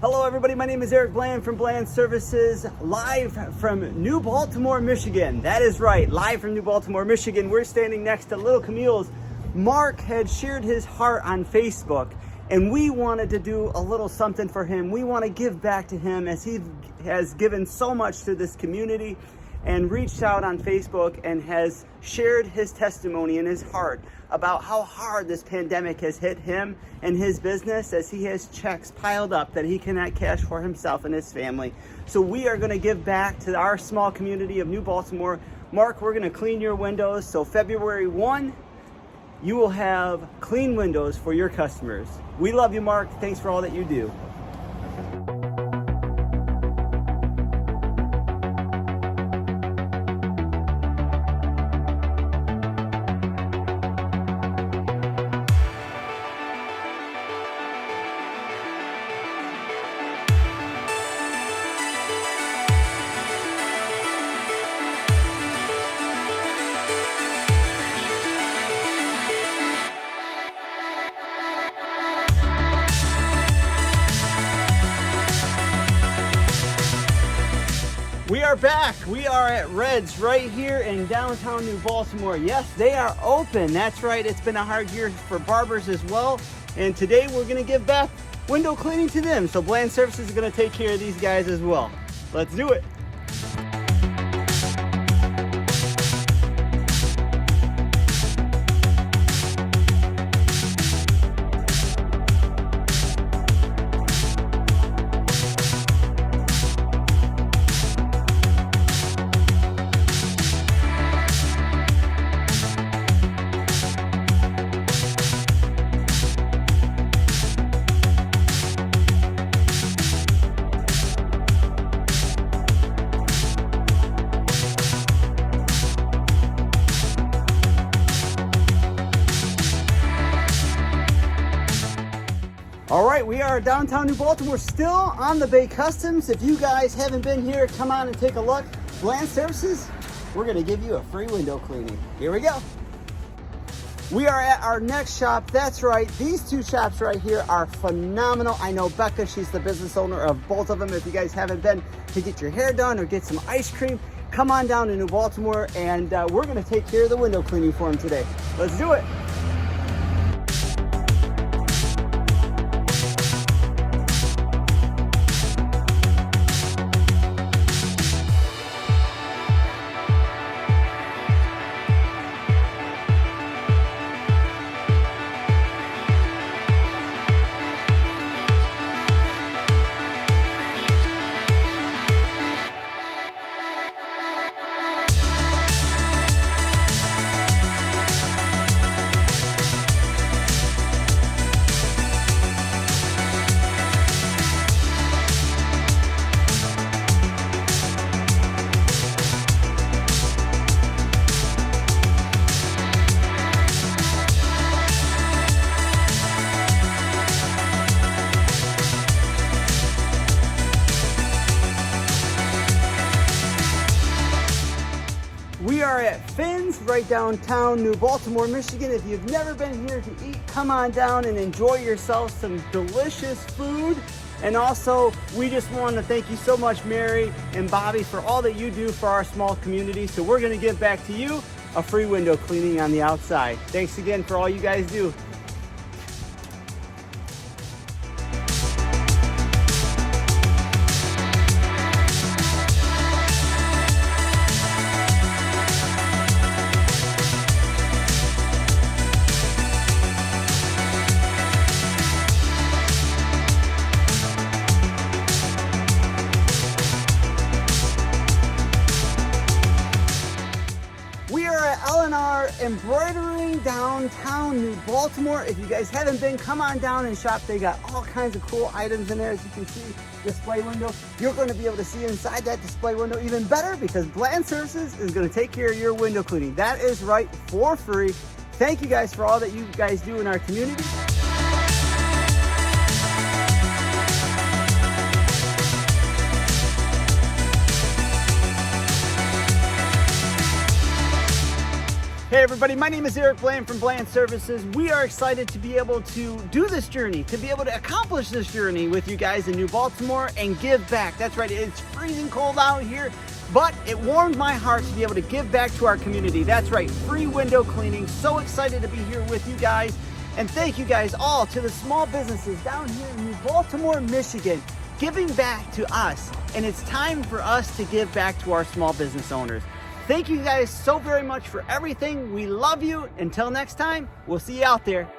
Hello everybody, my name is Eric Bland from Bland Services, live from New Baltimore, Michigan. That is right, live from New Baltimore, Michigan. We're standing next to Little Camille's. Mark had shared his heart on Facebook, and we wanted to do a little something for him. We want to give back to him as he has given so much to this community and reached out on Facebook and has shared his testimony in his heart about how hard this pandemic has hit him and his business, as he has checks piled up that he cannot cash for himself and his family. So we are going to give back to our small community of New Baltimore. Mark, we're going to clean your windows. So February 1, you will have clean windows for your customers. We love you, Mark. Thanks for all that you do. We are back. We are at Red's right here in downtown New Baltimore. Yes, they are open. That's right. It's been a hard year for barbers as well. And today we're going to give back window cleaning to them. So Bland Services is going to take care of these guys as well. Let's do it. All right, we are downtown New Baltimore, still on the Bay Customs. If you guys haven't been here, come on and take a look. Bland Services, we're gonna give you a free window cleaning. Here we go. We are at our next shop. That's right, these two shops right here are phenomenal. I know Becca, she's the business owner of both of them. If you guys haven't been to get your hair done or get some ice cream, come on down to New Baltimore, and we're gonna take care of the window cleaning for them today. Let's do it. We are at Finn's right downtown New Baltimore, Michigan. If you've never been here to eat, come on down and enjoy yourself some delicious food. And also, we just want to thank you so much, Mary and Bobby, for all that you do for our small community. So we're going to give back to you a free window cleaning on the outside. Thanks again for all you guys do. We are at L&R Embroidering downtown New Baltimore. If you guys haven't been, come on down and shop. They got all kinds of cool items in there. As you can see, display window. You're going to be able to see inside that display window even better, because Bland Services is going to take care of your window cleaning. That is right, for free. Thank you guys for all that you guys do in our community. Hey everybody, my name is Eric Bland from Bland Services. We are excited to be able to do this journey, to be able to accomplish this journey with you guys in New Baltimore and give back. That's right, it's freezing cold out here, but it warmed my heart to be able to give back to our community. That's right, free window cleaning. So excited to be here with you guys. And thank you guys all to the small businesses down here in New Baltimore, Michigan, giving back to us. And it's time for us to give back to our small business owners. Thank you guys so very much for everything. We love you. Until next time, we'll see you out there.